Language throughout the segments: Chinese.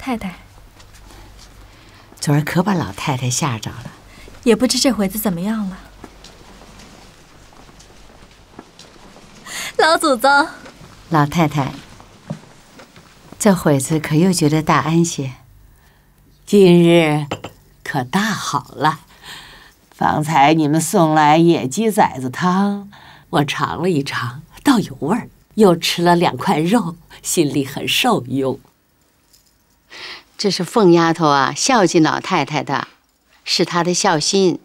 太太。昨儿可把老太太吓着了，也不知这会子怎么样了。老祖宗，老太太，这会子可又觉得大安些。今日可大好了，方才你们送来野鸡崽子汤，我尝了一尝，倒有味儿，又吃了2块肉，心里很受用。这是凤丫头啊，孝敬老太太的，是她的孝心，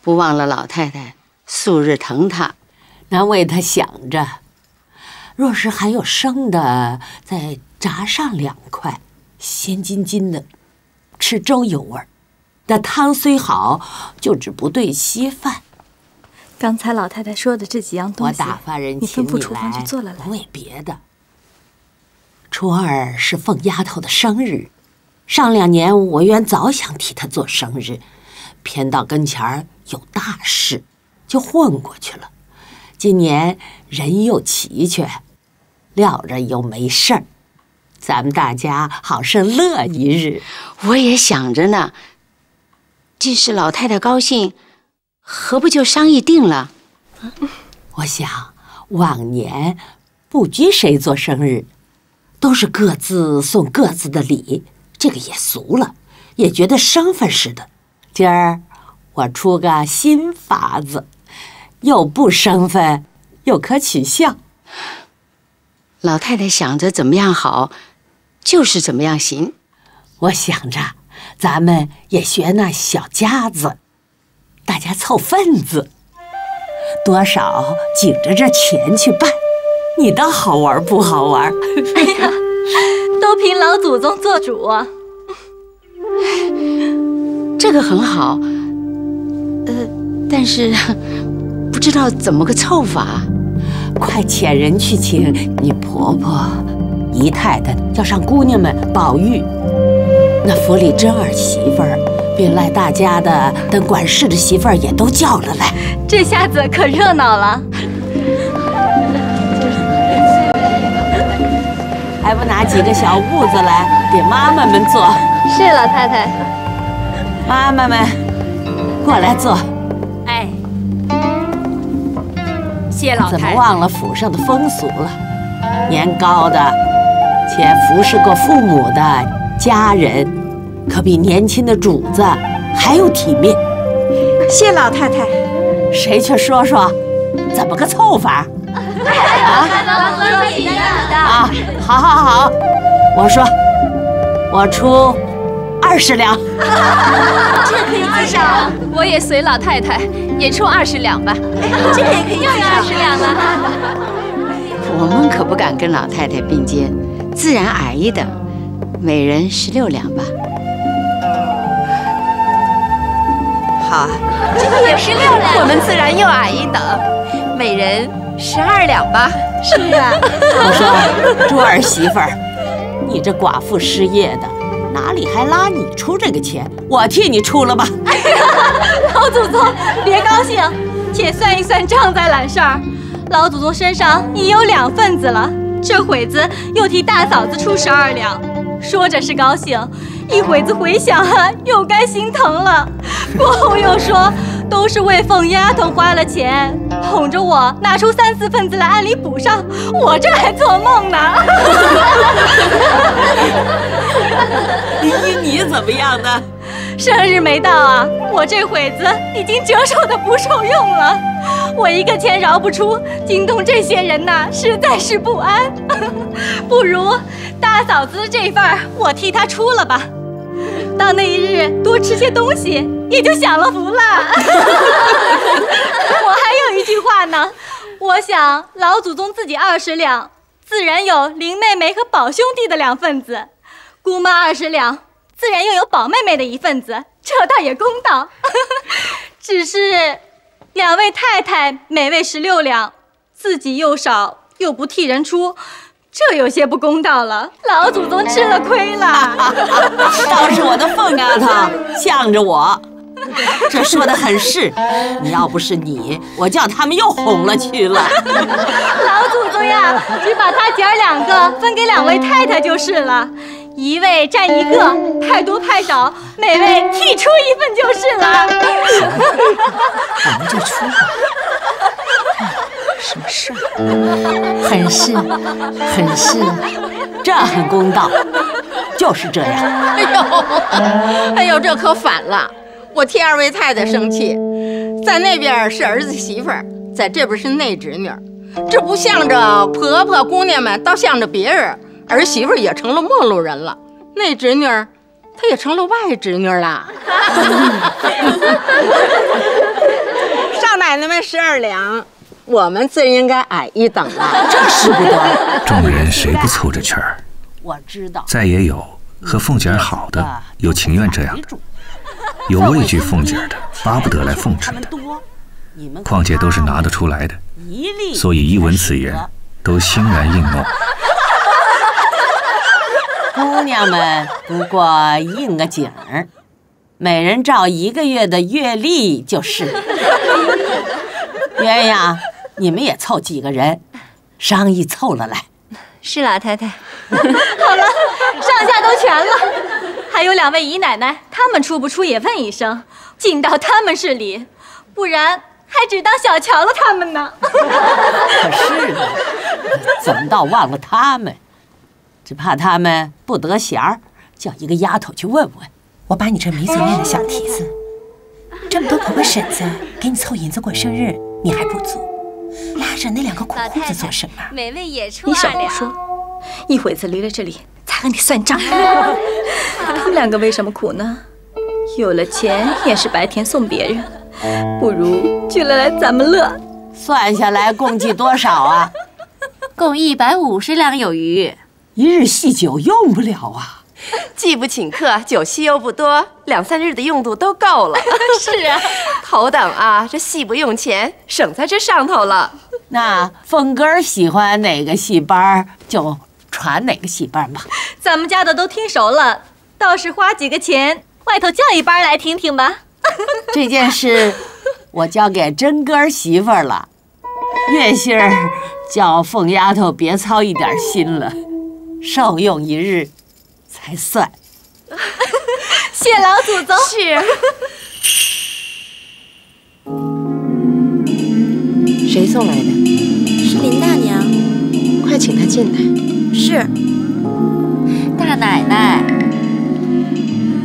不忘了老太太素日疼她。难为她想着，若是还有生的，再炸上2块，鲜津津的，吃粥有味儿。那汤虽好，就只不对稀饭。刚才老太太说的这几样东西，我打发人你请吩咐厨房去做了来。不为别的，初2是凤丫头的生日，上2年我原早想替她做生日，偏到跟前儿有大事，就混过去了。今年人又齐全，料着又没事儿，咱们大家好生乐一日。我也想着呢，既是老太太高兴，何不就商议定了？我想往年不拘谁做生日，都是各自送各自的礼，这个也俗了，也觉得生分似的。今儿我出个新法子，又不生分，又可取笑。老太太想着怎么样好，就是怎么样行。我想着咱们也学那小家子，大家凑份子，多少紧着这钱去办，你倒好玩不好玩？哎呀，都凭老祖宗做主啊！这个很好，但是不知道怎么个凑法。快遣人去请你婆婆、姨太太，叫上姑娘们宝玉，那府里真儿媳妇儿，并赖大家的等管事的媳妇儿也都叫了来。这下子可热闹了。还不拿几个小褥子来给妈妈们坐？是老太太。妈妈们，过来坐。哎，谢老太太。怎么忘了府上的风俗了？年高的且服侍过父母的家人，可比年轻的主子还有体面。谢老太太。谁去说说，怎么个凑法？啊，好，我说，我出20两。这可以多少？我也随老太太，也出20两吧。这也可以又有20两了。我们可不敢跟老太太并肩，自然矮一等，每人16两吧。好啊，这也16两，我们自然又矮一等，每人12两吧。是啊。我说，朱儿媳妇儿，你这寡妇失业的，哪里还拉你出这个钱？我替你出了吧。老祖宗别高兴，且算一算账再揽事儿。老祖宗身上已有2份子了，这会子又替大嫂子出12两，说着是高兴，一会子回想啊，又该心疼了。过后又说，都是为凤丫头花了钱，哄着我拿出3、4份子来按理补上，我这还做梦呢。你怎么样呢？生日没到啊，我这会子已经折寿的不受用了。我一个钱饶不出，惊动这些人呐，实在是不安。不如大嫂子这份儿，我替她出了吧。到那一日多吃些东西，也就享了福了。我还有一句话呢，我想老祖宗自己20两，自然有林妹妹和宝兄弟的2份子，姑妈20两，自然又有宝妹妹的1份子，这倒也公道。只是2位太太每位16两，自己又少又不替人出，这有些不公道了，老祖宗吃了亏了。倒是我的凤丫头向着我，这说的很是。你要不是你，我叫他们又哄了去了。老祖宗呀，只把他姐儿2个分给2位太太就是了。一位占一个，派多派少，每位剔出一份就是了。我们就出吧。什么事儿？很是，很是，这很公道，就是这样。哎呦，这可反了！我替二位太太生气，在那边是儿子媳妇儿，在这边是内侄女，这不向着婆婆姑娘们，倒向着别人。儿媳妇也成了陌路人了，内侄女她也成了外侄女了。少奶奶们12两，我们自然应该矮一等了。这使不得。众人谁不凑着圈儿？我知道。再也有和凤姐儿好的，有情愿这样的；有畏惧凤姐儿的，巴不得来奉承的。况且都是拿得出来的，所以一闻此言，都欣然应诺。姑娘们不过应个景儿，每人照1个月的月例就是了。鸳鸯，你们也凑几个人，商议凑了来。是老太太。好了，上下都全了，还有2位姨奶奶，她们出不出也问一声，尽到她们是礼，不然还只当小瞧了她们呢。可是呢，怎么倒忘了他们？只怕他们不得闲儿，叫一个丫头去问问。我把你这没嘴面的小蹄子，这么多婆婆婶子给你凑银子过生日，你还不足，拉着那2个苦裤子做什么？每位也出你少2两。胡说，一会子离了这里才和你算账。他们2个为什么苦呢？有了钱也是白天送别人，不如聚了来咱们乐。算下来共计多少啊？共150两有余。一日细酒用不了啊。既不请客，酒席又不多，2、3日的用度都够了。是啊，头等啊，这戏不用钱，省在这上头了。那凤哥儿喜欢哪个戏班，就传哪个戏班吧。咱们家的都听熟了，倒是花几个钱，外头叫一班来听听吧。这件事我交给真哥儿媳妇儿了，月信儿叫凤丫头别操一点心了，受用1日才算。谢老祖宗。是。谁送来的？是林大娘。快请她进来。是。大奶奶，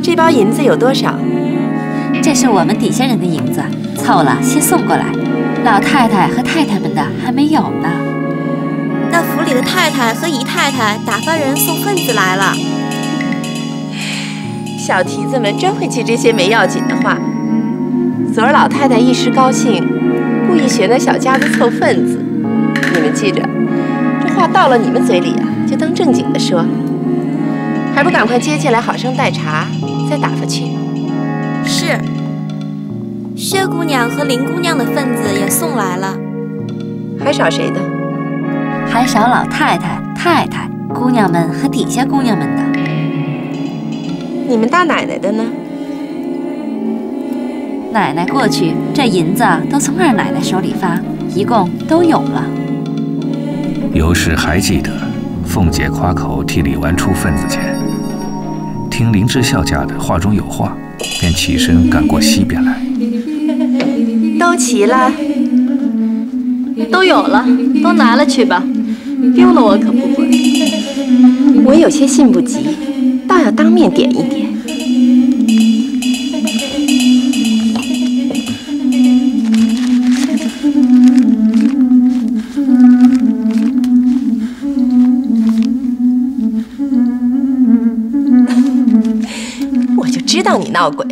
这包银子有多少？这是我们底下人的银子，凑了先送过来。老太太和太太们的还没有呢。那府里的太太和姨太太打发人送份子来了。小蹄子们真会记这些没要紧的话。昨儿老太太一时高兴，故意学那小家子凑份子。你们记着，这话到了你们嘴里啊，就当正经的说，还不赶快接进来，好生待茶，再打发去。是。薛姑娘和林姑娘的份子也送来了。还少谁的？还少老太太、太太、姑娘们和底下姑娘们的。你们大奶奶的呢？奶奶过去，这银子都从二奶奶手里发，一共都有了。尤氏还记得，凤姐夸口替李纨出份子钱，听林之孝家的话中有话，便起身赶过西边来。都齐了，都有了，都拿了去吧，丢了我可不管。我有些信不及，倒要当面点一点。我就知道你闹鬼，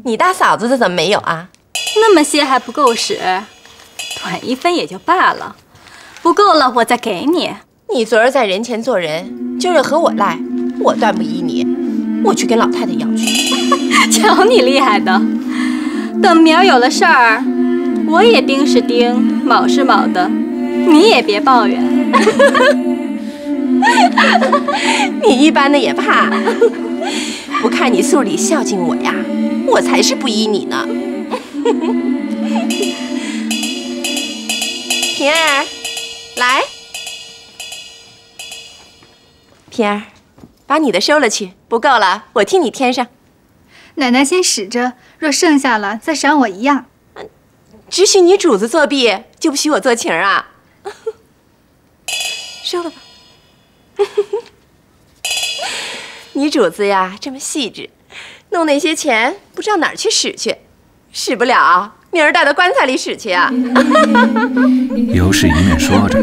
你大嫂子的怎么没有啊？那么些还不够使，短1分也就罢了，不够了我再给你。你昨儿在人前做人，就是和我赖，我断不依你，我去跟老太太要去。瞧你厉害的，等明儿有了事儿，我也丁是丁，卯是卯的，你也别抱怨。你一般的也怕，不看你素里孝敬我呀，我才是不依你呢。平儿，来。平儿，把你的收了去，不够了我替你添上。奶奶先使着，若剩下了再赏我一样。只许你主子作弊，就不许我做情啊？收了吧。你主子呀，这么细致，弄那些钱不知道哪儿去使去，使不了，明儿带到棺材里使去啊。尤氏一面说着，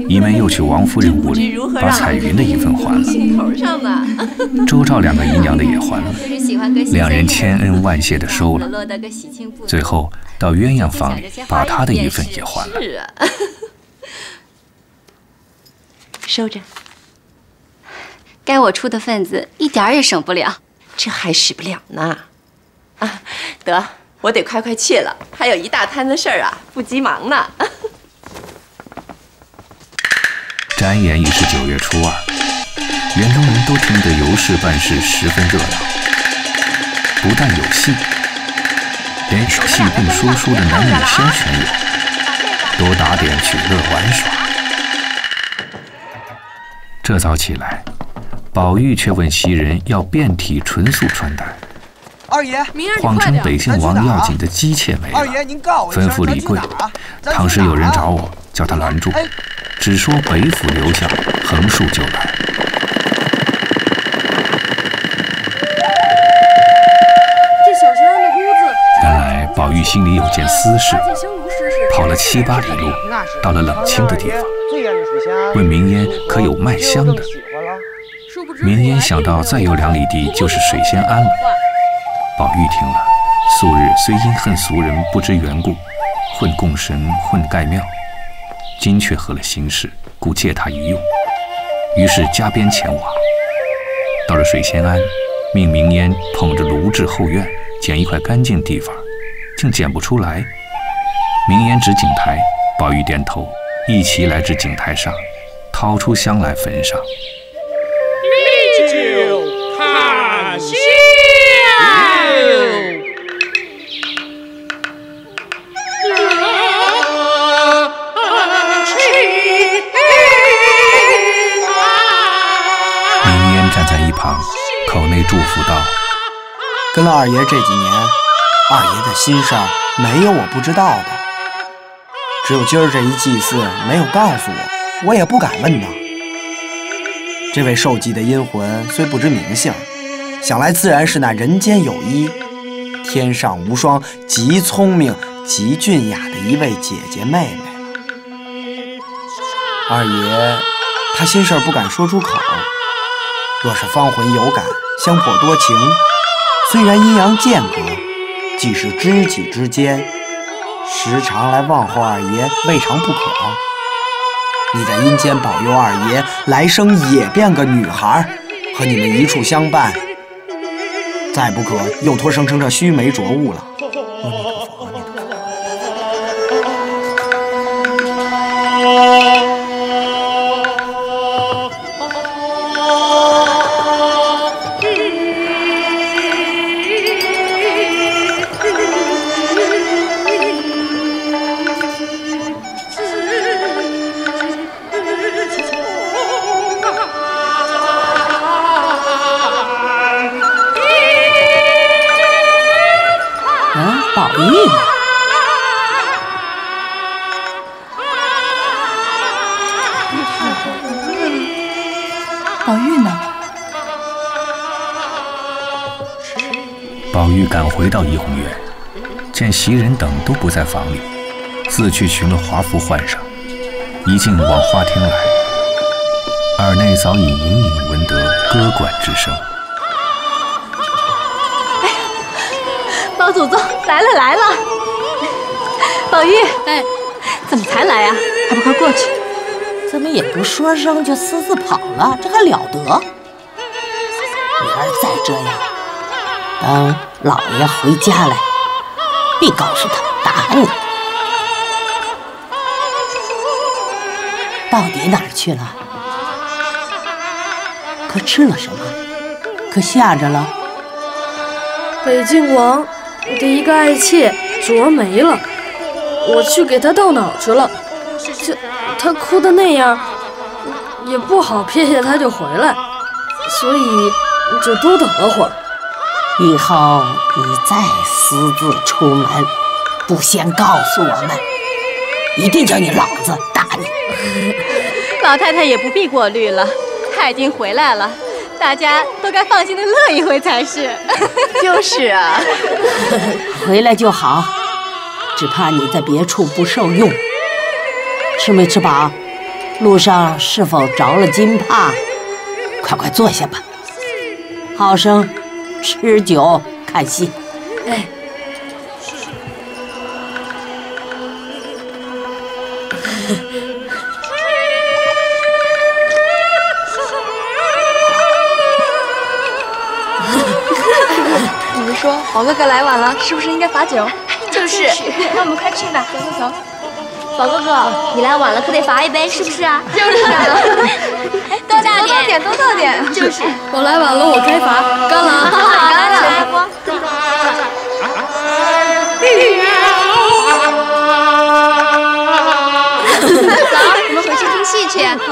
一面又去王夫人屋里把彩云的一份还了。头上呢。周赵两个姨娘的也还了，两人千恩万谢的收了。最后到鸳鸯房里把她的一份也还了。是啊。收着。该我出的份子一点儿也省不了，这还使不了呢。啊，得，我得快去了，还有一大摊子事儿啊，不急忙呢。转眼已是9月初2，园中人都听得尤氏办事十分热闹，不但有戏，连戏并说书的男女先全有，都打点取乐玩耍。这早起来，宝玉却问袭人要遍体纯素穿戴。二爷，谎称北杏王要紧的姬妾没了，吩咐李贵，倘时有人找我，叫他拦住，只说北府留下，横竖就来。这小仙安的屋子，原来宝玉心里有件私事，跑了7、8里路，到了冷清的地方，问明烟可有卖香的。明烟想到再有2里地就是水仙庵了。宝玉听了，素日虽因恨俗人不知缘故，混供神混盖庙，今却合了心事，故借他一用，于是加鞭前往。到了水仙庵，命明烟捧着炉至后院捡一块干净地方，竟捡不出来。明烟指井台，宝玉点头，一齐来至井台上，掏出香来焚上。历久看香。明烟站在一旁，口内祝福道：“跟了二爷这几年，二爷的心事儿没有我不知道的。只有今儿这一祭祀没有告诉我，我也不敢问呐。这位受祭的阴魂虽不知名姓，想来自然是那人间有一、天上无双、极聪明、极俊雅的一位姐姐妹妹了。二爷他心事儿不敢说出口，若是芳魂有感，相颇多情，虽然阴阳间隔，既是知己之间，时常来问候二爷，未尝不可。你在阴间保佑二爷来生也变个女孩，和你们一处相伴，再不可又托生成这须眉浊物了。阿弥陀佛，阿弥陀佛。宝玉呢？宝玉呢？宝玉赶回到怡红院，见袭人等都不在房里，自去寻了华服换上，一径往花厅来。耳内早已隐隐闻得歌管之声。老祖宗来了来了！宝玉，哎，怎么才来啊？还不快过去！怎么也不说声就私自跑了？这还了得！明儿再这样，等老爷回家来，必告诉他打你。到底哪儿去了？可吃了什么？可吓着了？北静王的一个爱妾昨儿没了，我去给她到哪儿去了？她哭的那样，也不好撇下她就回来。所以就多等了会儿。以后你再私自出门，不先告诉我们，一定叫你老子打你。老太太也不必过虑了，她已经回来了，大家都该放心的乐一回才是。就是啊，回来就好，只怕你在别处不受用。吃没吃饱？路上是否着了惊怕？快坐下吧，好生吃酒看戏。哎，你们说宝哥哥来晚了，是不是应该罚酒？就是，那我们快去吧，走。宝哥哥，你来晚了可得罚一杯，是不是啊？就是啊。多倒点。就是。我来晚了，我该罚。干了啊！干了。走，我们回去听戏去。好。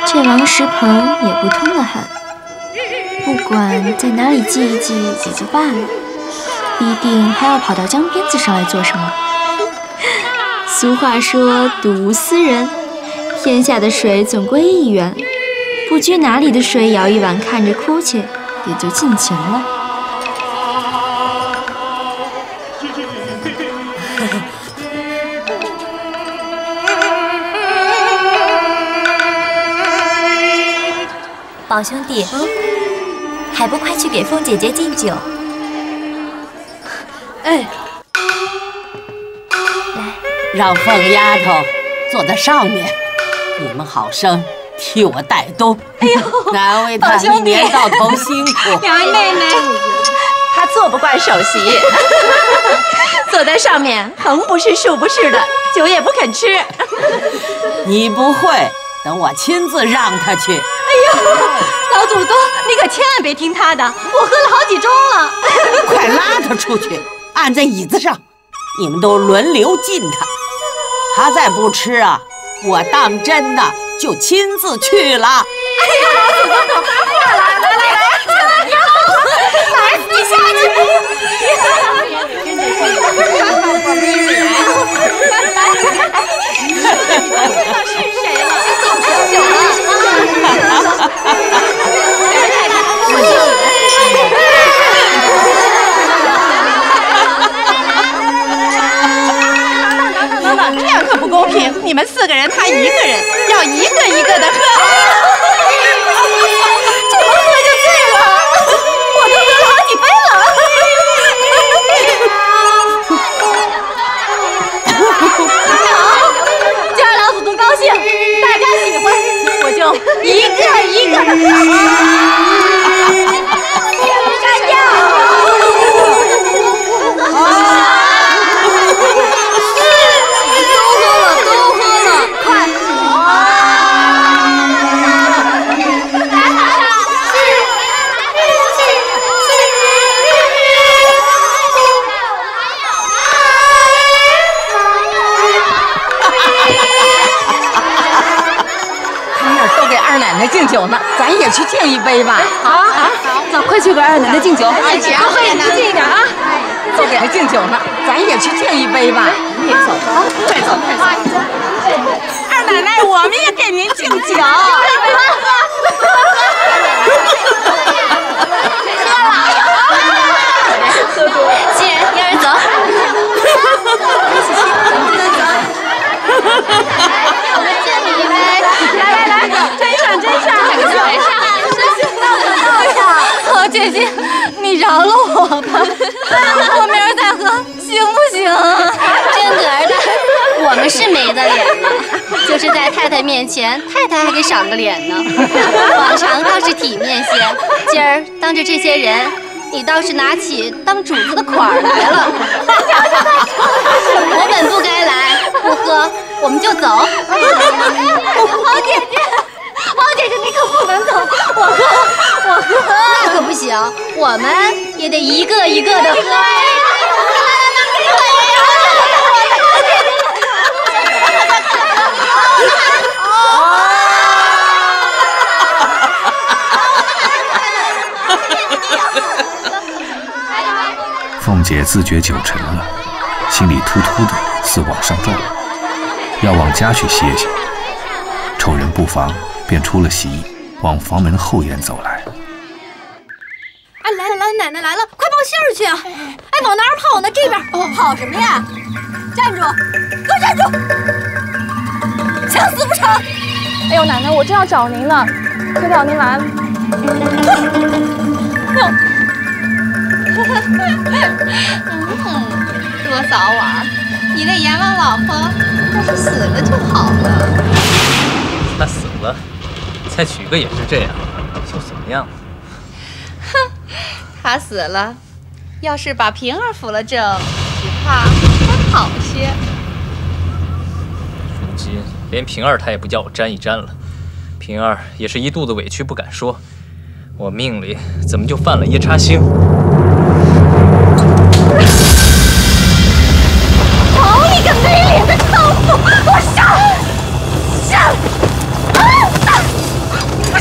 这王石鹏也不通得很，不管在哪里记一记也就罢了，一定还要跑到江边子上来做什么？俗话说睹物思人，天下的水总归一源，不拘哪里的水舀一碗看着哭去，也就尽情了。宝兄弟，还不快去给凤姐姐敬酒？哎，来，让凤丫头坐在上面，你们好生替我带动。哎呦，难为她一年到头辛苦。两位妹妹，她坐不惯首席，坐在上面横不是竖不是的，酒也不肯吃。你不会，等我亲自让她去。哎呦，老祖宗，你可千万别听他的，我喝了好几盅了。快拉他出去，按在椅子上，你们都轮流敬他。他再不吃啊，我当真的就亲自去了。哎呀，老祖宗可发话了，来，你下去。是谁了？敬酒了。等，这样可不公平！你们4个人，他1个人，要一个一个的喝。这么喝就醉了，我都喝了好几杯了。好，今儿老祖宗高兴，大家喜欢，我就一个一个的喝。山药。都喝了，快！他们那儿都给二奶奶敬酒呢，咱也去敬一杯吧。好，走，快去给二奶奶敬酒。快敬一点啊！都给她敬酒呢，咱也去敬一杯吧。你走吧，快走。二奶奶，我们也给您敬酒。喝多。新人，一人走。我们敬你一杯。来，真上。好姐姐，你饶了我吧，我明儿再喝，行不行？真格的，我们是没得脸了，就是在太太面前，太太还给赏个脸呢。往常倒是体面些，今儿当着这些人，你倒是拿起当主子的款儿来了。我本不该来，不喝我们就走。好姐姐。王姐姐，你可不能走！我喝，那可不行，我们也得一个一个的喝。姐自觉酒沉了，心里突突的似往上撞，要往家去歇歇。丑人不防，便出了席，往房门后院走来。哎，来了来了，奶奶来了，快报信儿去啊！哎，往哪儿跑呢？这边。跑什么呀？站住！给我站住！想死不成？哎呦，奶奶，我正要找您呢，可巧您来了。多早晚，你那阎王老婆要是死了就好了。他死了，再娶个也是这样，又怎么样？哼，他死了，要是把平儿扶了正，只怕会好些。如今连平儿他也不叫我沾一沾了，平儿也是一肚子委屈不敢说，我命里怎么就犯了夜叉星？好你个没脸的娼妇！我杀！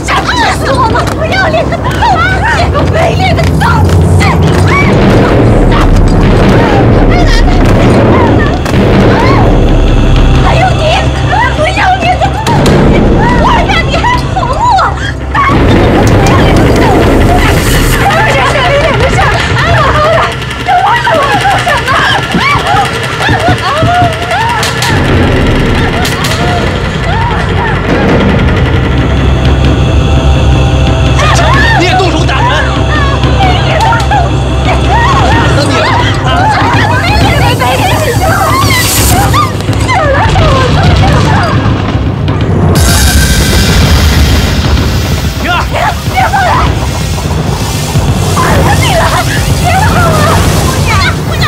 想治死我吗？不要脸的狗血！个没脸的脏血！还有你，不要脸的！我呀，你还哄我！打死你！没脸的事！这我怎么做什么？你也动手打人！打死你了！平儿，别过来！打死你了！别碰我！不是！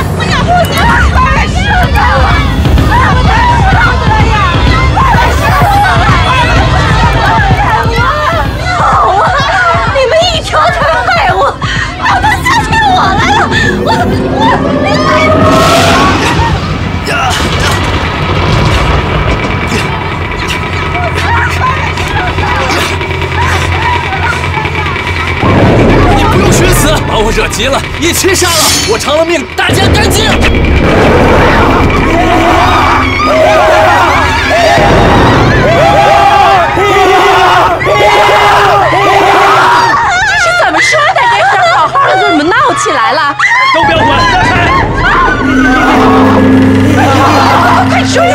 你不用寻死，把我惹急了，一起杀了，我偿了命，大家干净。这是怎么说的？这事好好的，怎么闹起来了？都不要管，让开！快追呀！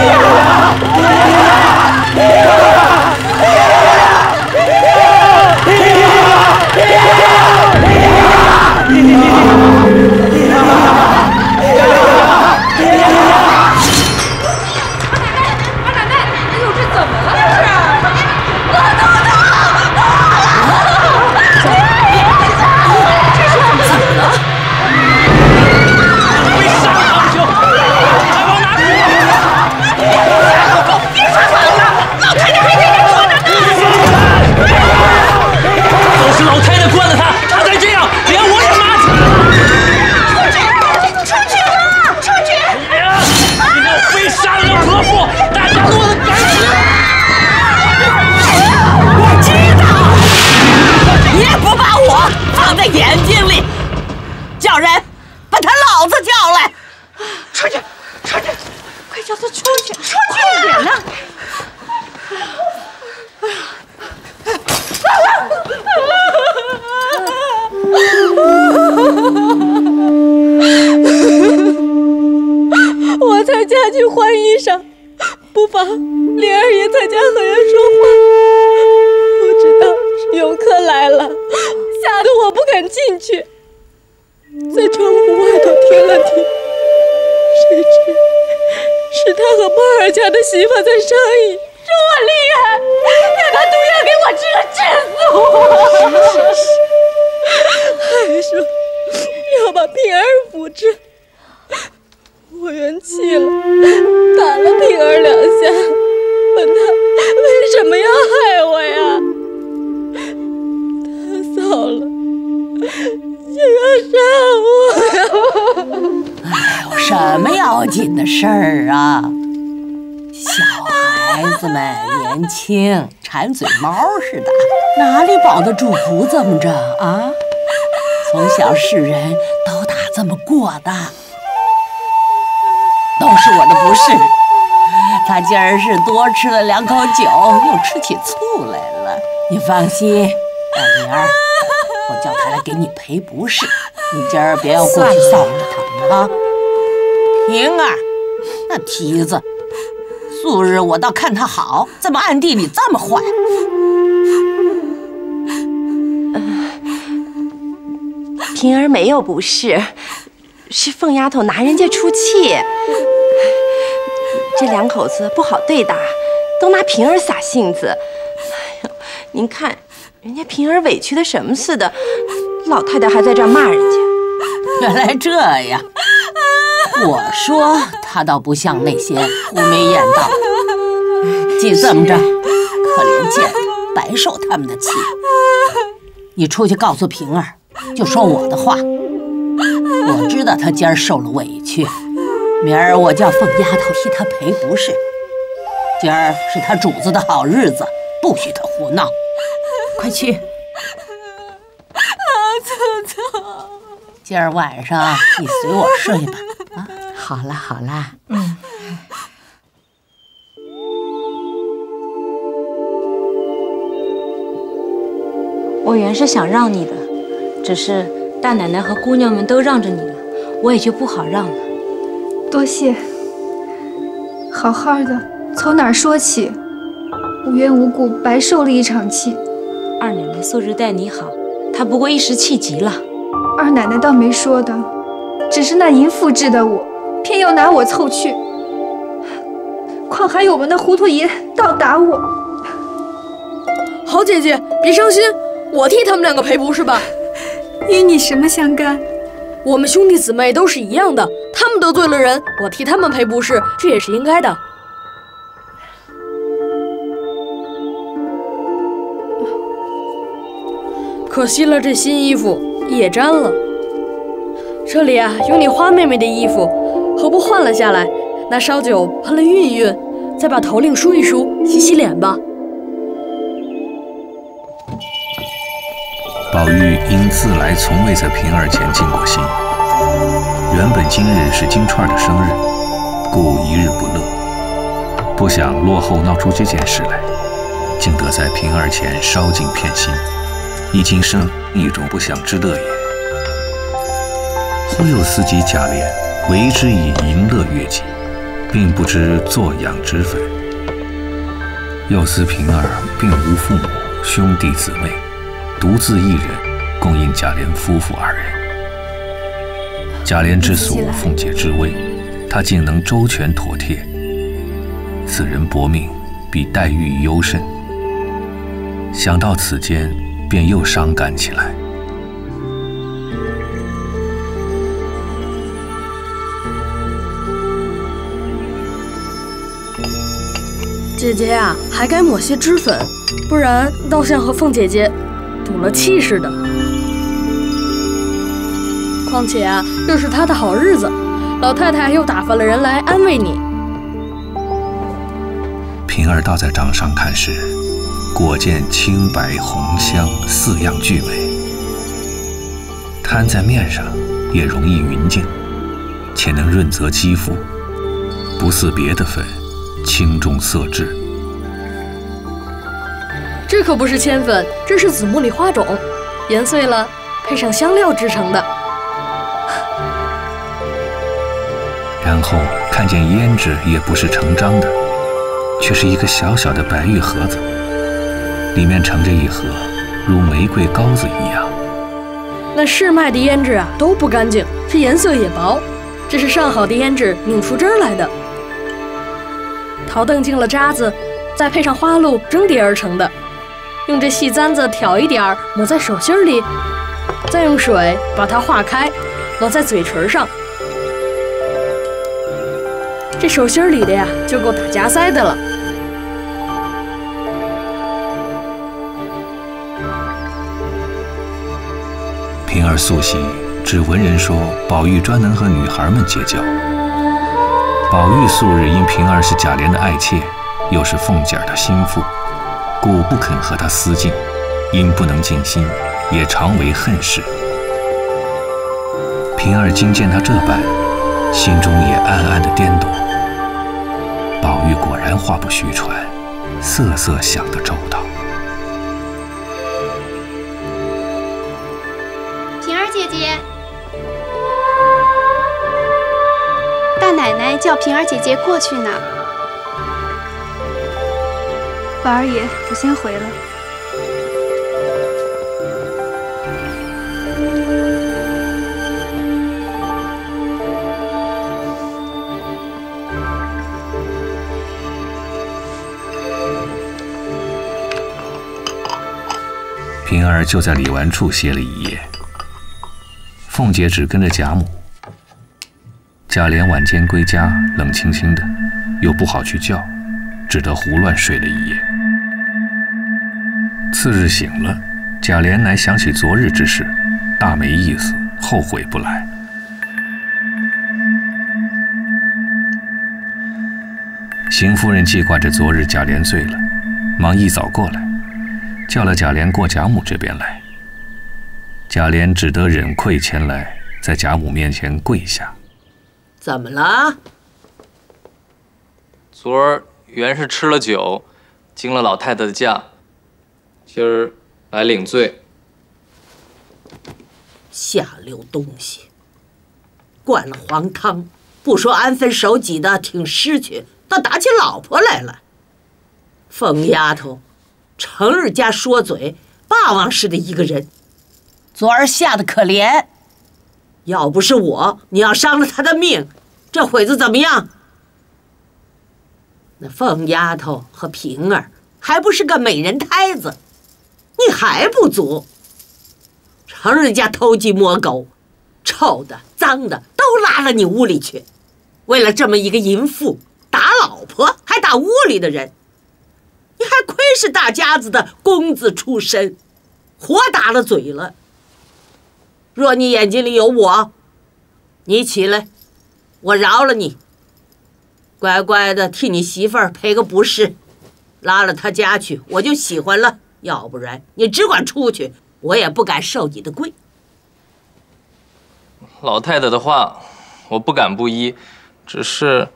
眼睛里，叫人把他老子叫来！出去，出去，快叫他出去，出去，快点呐！我才家去换衣裳，不妨莲儿爷在家和人说话。不知道是游客来了，吓得我不敢进去，在窗户外头听了听，谁知是他和波儿家的媳妇在商议，说我厉害，要拿毒药给我治了，治死我。还说要把平儿扶治。我元气了，打了平儿2下，问他为什么要害我呀？他嫂了，就要杀我呀！哎呦，什么要紧的事儿啊？小孩子们年轻，馋嘴猫似的，哪里保得住不这么着啊？从小世人都打这么过的，都是我的不是。他今儿是多吃了2口酒，又吃起醋来了。你放心，大明儿我叫他来给你赔不是，你今儿别要过去臊着他们啊。平儿，那蹄子，素日我倒看他好，怎么暗地里这么坏？平儿没有不是，是凤丫头拿人家出气。这2口子不好对打，都拿平儿撒性子。哎呦，您看，人家平儿委屈的什么似的，老太太还在这儿骂人家。原来这样，我说他倒不像那些狐媚艳道，既这么着，可怜见他，白受他们的气。你出去告诉平儿，就说我的话。我知道他今儿受了委屈，明儿我叫凤丫头替他赔不是。今儿是他主子的好日子，不许他胡闹。快去。祖宗，今儿晚上你随我睡吧。啊，好啦好啦，我原是想让你的，只是大奶奶和姑娘们都让着你了，我也就不好让了。多谢。好好的，从哪儿说起？无缘无故白受了一场气。二奶奶素日待你好，她不过一时气急了。二奶奶倒没说的，只是那淫妇治的我，偏要拿我凑去。况还有我们那糊涂爷倒打我。好姐姐，别伤心，我替他们2个赔不是吧？与你什么相干？我们兄弟姊妹都是一样的，他们得罪了人，我替他们赔不是，这也是应该的。可惜了这新衣服也沾了。这里啊有你花妹妹的衣服，何不换了下来，拿烧酒喷了熨一熨，再把头领梳一梳，洗洗脸吧。宝玉因自来从未在平儿前尽过心，原本今日是金钏的生日，故一日不乐，不想落后闹出这件事来，竟得在平儿前烧尽片心，已经生一种不祥之乐也。忽又思及贾琏为之以淫乐悦己，并不知作养之分，又思平儿并无父母兄弟姊妹，独自一人供应贾琏夫妇2人。贾琏之属凤姐之威，他竟能周全妥帖，此人薄命比黛玉优甚。想到此间，便又伤感起来。姐姐呀，还该抹些脂粉，不然倒像和凤姐姐赌了气似的。况且啊，又是她的好日子，老太太又打发了人来安慰你。平儿倒在掌上看时，果见青白红香4样俱美，摊在面上也容易匀净，且能润泽肌肤，不似别的粉轻重色质。这可不是铅粉，这是紫茉莉花种，研碎了配上香料制成的。然后看见胭脂也不是成章的，却是一个小小的白玉盒子，里面盛着一盒如玫瑰膏子一样。那市卖的胭脂啊都不干净，这颜色也薄，这是上好的胭脂拧出汁儿来的。陶澄净了渣子，再配上花露蒸叠而成的，用这细簪子挑一点儿抹在手心里，再用水把它化开，抹在嘴唇上。这手心里的呀，就够打夹腮的了。平儿素习只闻人说宝玉专能和女孩们结交。宝玉素日因平儿是贾琏的爱妾，又是凤姐的心腹，故不肯和她私近，因不能尽心，也常为恨事。平平儿今见他这般，心中也暗暗的颠动。宝玉果然话不虚传，瑟瑟想得周到。平儿姐姐，大奶奶叫平儿姐姐过去呢。宝二爷，我先回了。平儿就在李纨处歇了一夜。凤姐只跟着贾母。贾琏晚间归家，冷清清的，又不好去叫，只得胡乱睡了一夜。次日醒了，贾琏乃想起昨日之事，大没意思，后悔不来。邢夫人记挂着昨日贾琏醉了，忙一早过来，叫了贾琏过贾母这边来。贾琏只得忍愧前来，在贾母面前跪下。怎么了？昨儿原是吃了酒，惊了老太太的驾，今儿来领罪。下流东西，灌了黄汤，不说安分守己的挺尸去，倒打起老婆来了。疯丫头，成日家说嘴，霸王似的一个人，昨儿吓得可怜。要不是我，你要伤了他的命，这会子怎么样？那凤丫头和平儿还不是个美人胎子，你还不足？成人家偷鸡摸狗，臭的脏的都拉了你屋里去，为了这么一个淫妇，打老婆还打屋里的人，你还亏是大家子的公子出身，活打了嘴了。若你眼睛里有我，你起来，我饶了你，乖乖的替你媳妇儿赔个不是，拉了她家去，我就喜欢了。要不然你只管出去，我也不敢受你的跪。老太太的话，我不敢不依，只是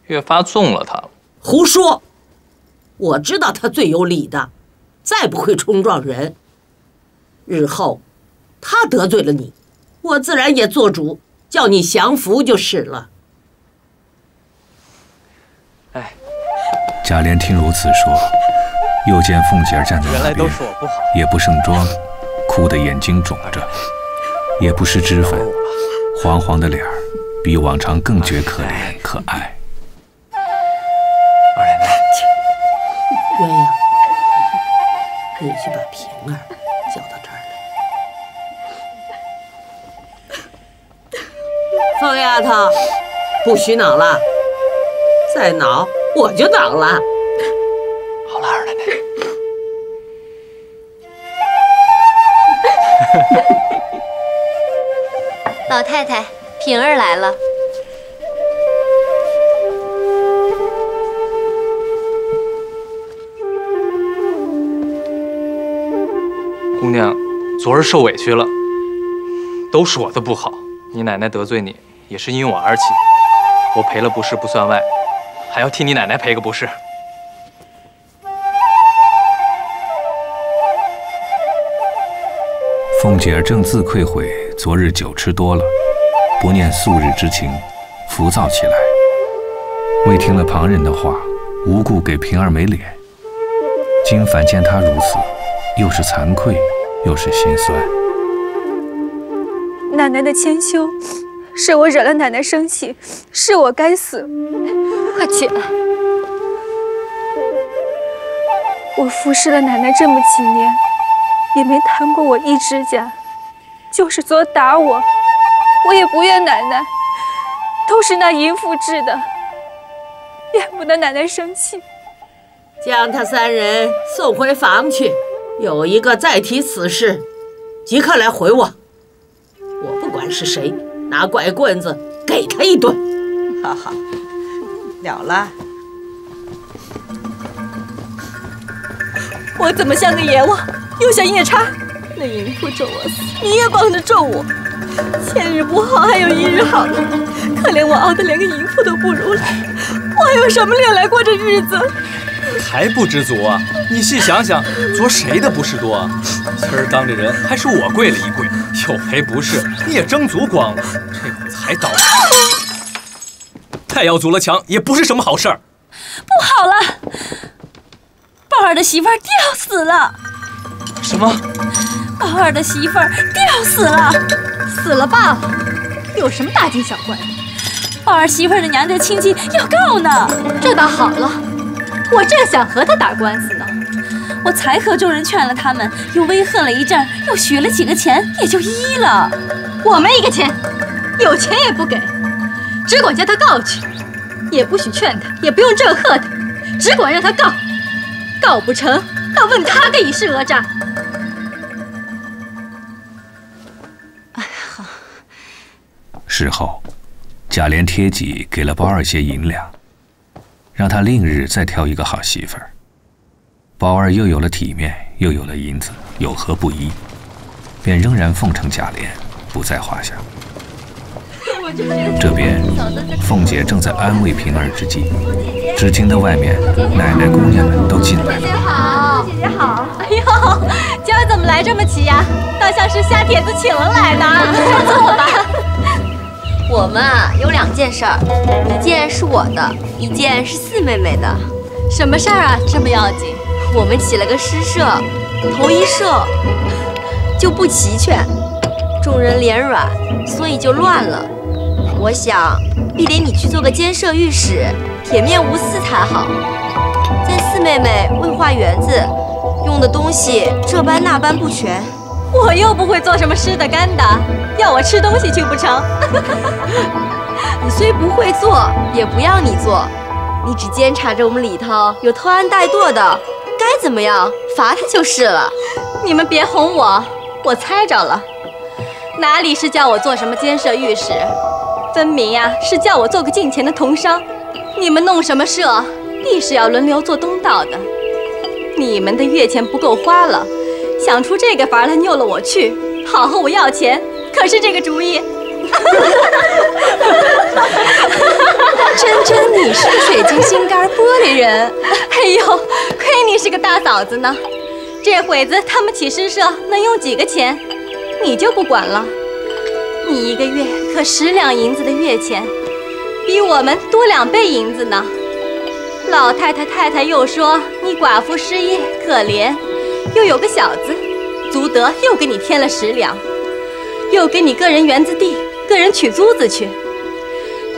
越发纵了她了。胡说！我知道她最有理的，再不会冲撞人。日后她得罪了你，我自然也做主，叫你降服就是了。哎，贾琏听如此说，又见凤姐儿站在那边，也不盛装，哭得眼睛肿着，也不施脂粉，黄黄的脸儿，比往常更觉可怜可爱。二奶奶，鸳鸯，你去把平儿叫到这儿来。凤丫头，不许恼了，再恼我就恼了。好了，二奶奶。老太太，平儿来了。姑娘，昨儿受委屈了，都是我的不好。你奶奶得罪你，也是因我而起。我赔了不是不算外，还要替你奶奶赔个不是。凤姐儿正自愧悔昨日酒吃多了，不念素日之情，浮躁起来。未听了旁人的话，无故给平儿没脸。今反见她如此，又是惭愧，又是心酸。奶奶的千秋，是我惹了奶奶生气，是我该死。快起来！我服侍了奶奶这么几年，也没弹过我一指甲，就是昨打我，我也不怨奶奶，都是那淫妇治的，怨不得奶奶生气。将他三人送回房去，有一个再提此事，即刻来回我。我不管是谁，拿拐棍子给他一顿。好好，了了。我怎么像个阎王，又像夜叉？那淫妇咒我死，你也帮着咒我。千日不好，还有一日好呢。可怜我熬得连个淫妇都不如了，我还有什么脸来过这日子？还不知足啊？你细想想，昨儿谁的不是多啊？今儿当着人还是我跪了一跪，有赔不是，你也争足光了，这会子还倒霉。太要足了强也不是什么好事儿。不好了，宝儿的媳妇儿吊死了。什么？宝儿的媳妇儿吊死了。死了罢了，有什么大惊小怪的？宝儿媳妇儿的娘家亲戚要告呢。这倒好了，我正想和他打官司呢。我才和众人劝了他们，又威吓了一阵，又许了几个钱，也就依了。我没一个钱，有钱也不给，只管叫他告去，也不许劝他，也不用震吓他，只管让他告。告不成，倒问他个以示讹诈。事后，贾琏贴己给了包二些银两，让他另日再挑一个好媳妇儿。包二又有了体面，又有了银子，有何不依？便仍然奉承贾琏，不在话下。这边，凤姐正在安慰平儿之际，只听得外面奶奶姑娘们都进来了。姐姐好，姐姐好。哎呦，今儿怎么来这么齐呀？倒像是下帖子请人来的。坐吧。我们啊有2件事儿，一件是我的，一件是四妹妹的。什么事儿啊？这么要紧？我们起了个诗社，头一社就不齐全，众人脸软，所以就乱了。我想必得你去做个监舍御史，铁面无私才好。在四妹妹为画园子，用的东西这般那般不全。我又不会做什么湿的干的，要我吃东西去不成？你虽不会做，也不要你做，你只监察着我们里头有偷安怠惰的，该怎么样罚他就是了。你们别哄我，我猜着了，哪里是叫我做什么监舍御史，分明呀是叫我做个近前的童商。你们弄什么社，必是要轮流做东道的。你们的月钱不够花了，想出这个法来拗了我去，好和我要钱，可是这个主意。真你是水晶心肝玻璃人。哎呦，亏你是个大嫂子呢。这会子他们起诗社能用几个钱，你就不管了。你一个月可10两银子的月钱，比我们多2倍银子呢。老太太又说你寡妇失业可怜，又有个小子，足得又给你添了10两，又给你个人园子地，个人取租子去。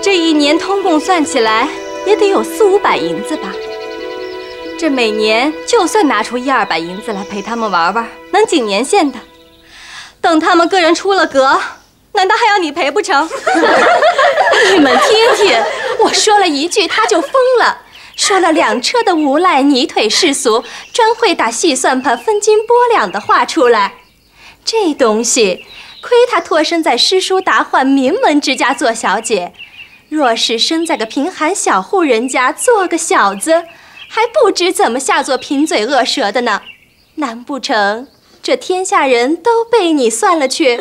这一年通共算起来也得有400、500银子吧。这每年就算拿出100、200银子来陪他们玩玩，能紧年限的。等他们个人出了阁，难道还要你赔不成？你们听听，我说了一句他就疯了，说了2车的无赖泥腿世俗，专会打细算盘分斤拨两的话出来。这东西亏他托生在诗书达宦名门之家做小姐，若是生在个贫寒小户人家做个小子，还不知怎么下作贫嘴恶舌的呢。难不成这天下人都被你算了去？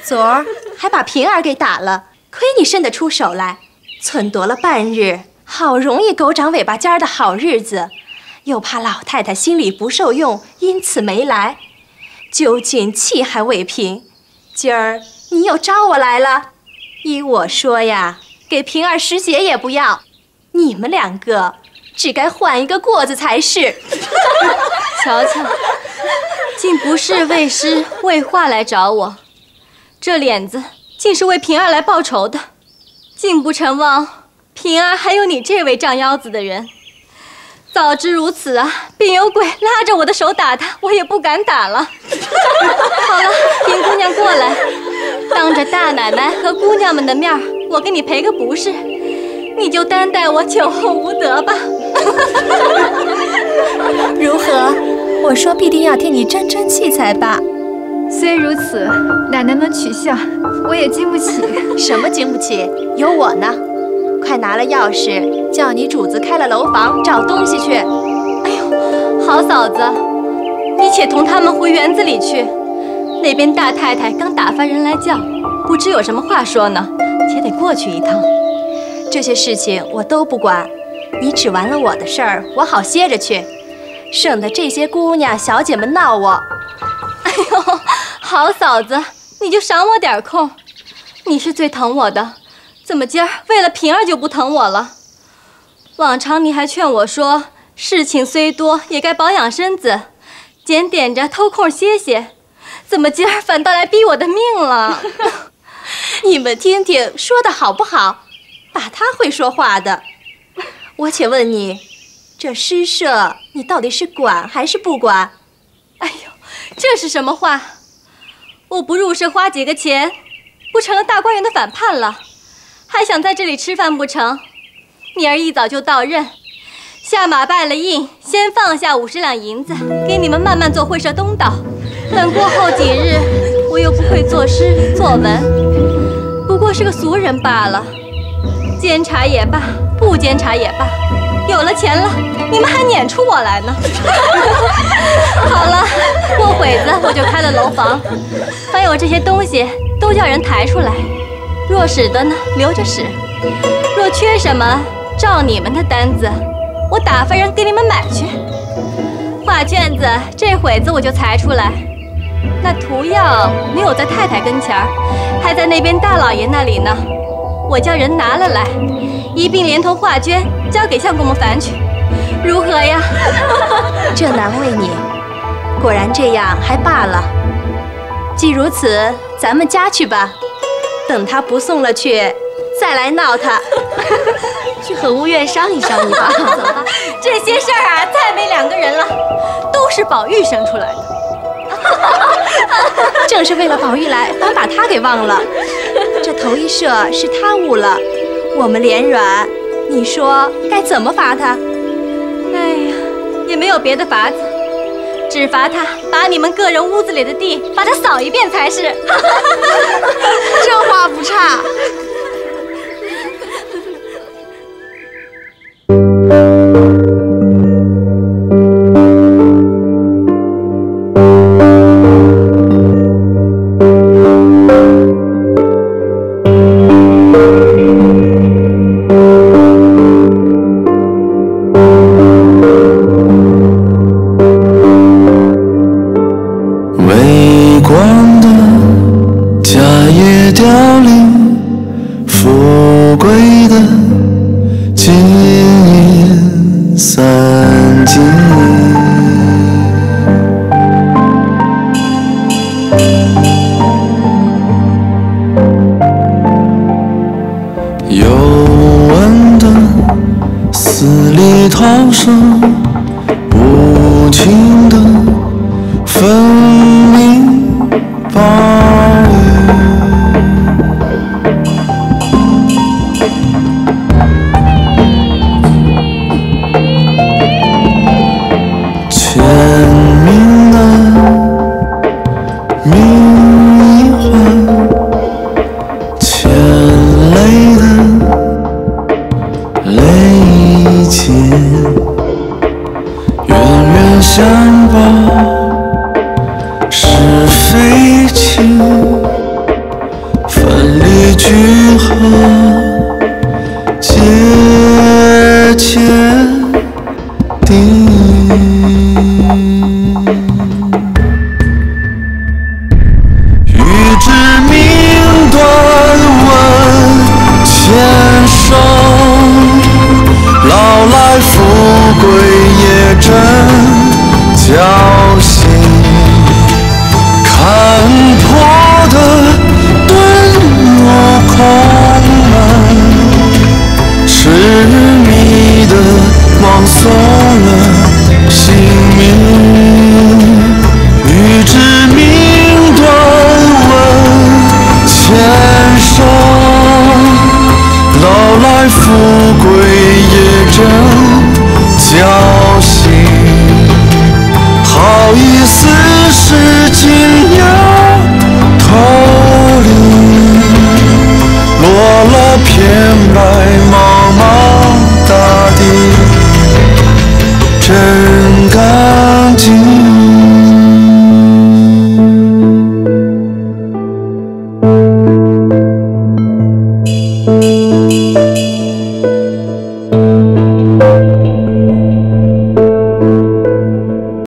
昨儿还把平儿给打了，亏你伸得出手来，忖度了半日，好容易狗长尾巴尖的好日子，又怕老太太心里不受用，因此没来。究竟气还未平，今儿你又招我来了。依我说呀，给平儿湿鞋也不要，你们2个只该换一个过子才是。瞧瞧，竟不是为诗为画来找我，这脸子竟是为平儿来报仇的，竟不成望平儿还有你这位仗腰子的人。早知如此啊，便有鬼拉着我的手打他，我也不敢打了。好了，平姑娘过来，当着大奶奶和姑娘们的面，我给你赔个不是，你就担待我酒后无德吧。如何？我说必定要替你争气才罢。虽如此，奶奶们取笑，我也经不起。什么经不起？有我呢。快拿了钥匙，叫你主子开了楼房找东西去。哎呦，好嫂子，你且同他们回园子里去，那边大太太刚打发人来叫，不知有什么话说呢，且得过去一趟。这些事情我都不管，你只完了我的事儿，我好歇着去，省得这些姑娘小姐们闹我。哎呦，好嫂子，你就赏我点空。你是最疼我的，怎么今儿为了平儿就不疼我了？往常你还劝我说，事情虽多，也该保养身子，检点着偷空歇歇。怎么今儿反倒来逼我的命了？你们听听说的好不好？把他会说话的。我且问你，这诗社你到底是管还是不管？哎呦，这是什么话？我不入社花几个钱，不成了大观园的反叛了？还想在这里吃饭不成？明儿一早就到任，下马拜了印，先放下50两银子，给你们慢慢做会社东道。等过后几日，我又不会作诗作文，不过是个俗人罢了。监察也罢，不监察也罢，有了钱了，你们还撵出我来呢。好了，过会子我就开了楼房，凡有这些东西都叫人抬出来，若使得呢留着使，若缺什么照你们的单子，我打发人给你们买去。画卷子这会子我就裁出来，那涂药没有在太太跟前儿，还在那边大老爷那里呢。我叫人拿了来，一并连同画卷交给相公们烦去，如何呀？这难为你，果然这样还罢了。既如此，咱们家去吧，等他不送了去，再来闹他。去和务院商议商议吧。走吧，这些事儿啊，再没2个人了，都是宝玉生出来的。正是为了宝玉来，反把他给忘了。这头一社是他误了，我们连软，你说该怎么罚他？哎呀，也没有别的法子，只罚他把你们个人屋子里的地把他扫一遍才是。这话不差。好意思是今